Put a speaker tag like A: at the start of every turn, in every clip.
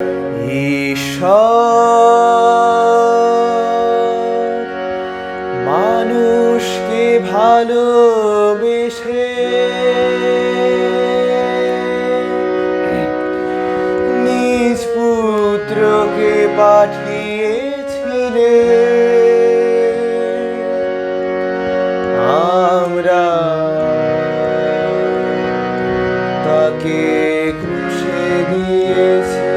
A: ঈশ্বর মানুষকে ভালোবেসে নিজ পুত্রকে পাঠিয়েছিলেন। আমরা তাকে ক্রুশে দিয়েছি।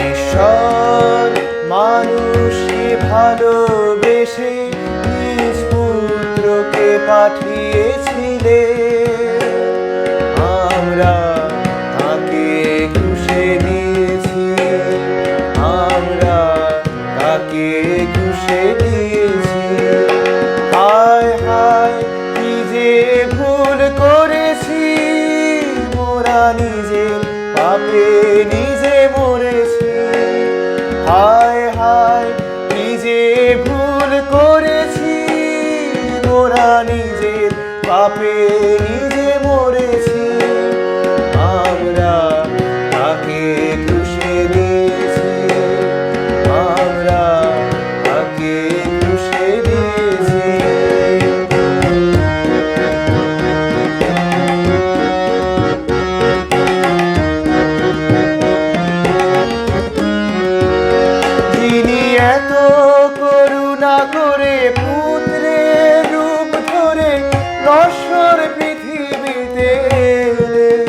A: ঈশ্বর মানুষকে ভালোবেসে নিজ পুত্রকে পাঠিয়েছিলেন। আমরা তাকে ক্রুশে দিয়েছি। আমরা তাকে ক্রুশে দিয়েছি। হায় হায় কি যে ভুল করেছি, মোরা নিজে পাপে নিজে মরেছি। হায় হায় কি যে ভুল করেছি, মোরা নিজের পাপে নিজে মরেছি। আমরা তাকে ক্রুশে দিয়েছি। আমরা তাকে ক্রুশে দিয়েছি। যিনি এত করুণা করে পুত্রের রূপ ধরে নশ্বর পৃথিবীতে এলেন।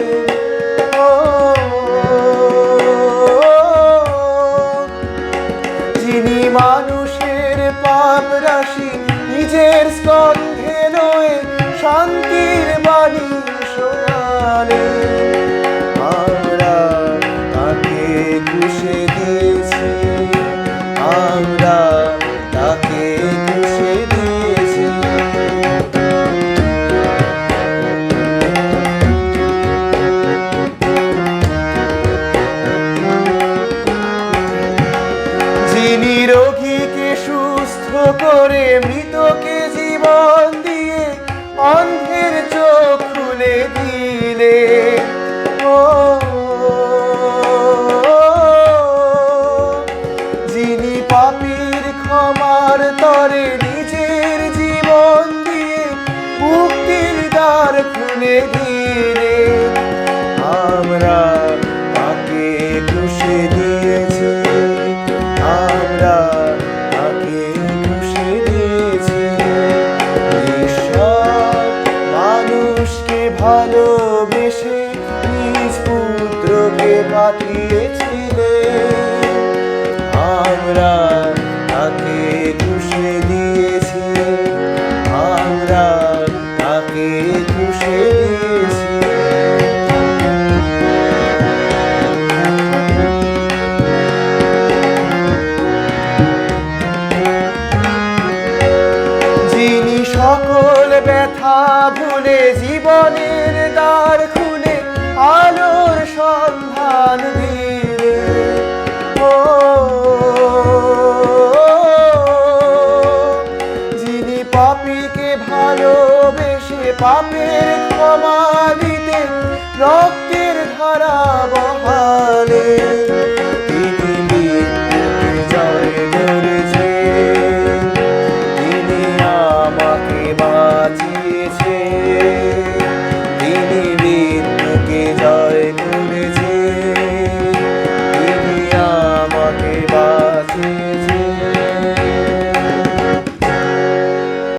A: যিনি মানুষের পাপ রাশি নিজের স্কন্ধে লয়ে শান্তির বাণী শোনালেন। আমরা তাকে ক্রুশে দিয়েছি। আমরা তাকে ক্রুশে দিয়েছি। যিনি রোগীকে সুস্থ করে মৃতকে জীবন দিয়ে অন্ধের চোখ খুলে দিলে। যিনি পাপীর ক্ষমার তরে নিজের জীবন দিয়ে মুক্তির দ্বার খুলে দিলে। আমরা তাকে ক্রুশে দিয়েছি। আমরা তাকে ক্রুশে দিয়েছি। ঈশ্বর মানুষকে ভালোবেসে নিজ পুত্রকে পাঠিয়েছে।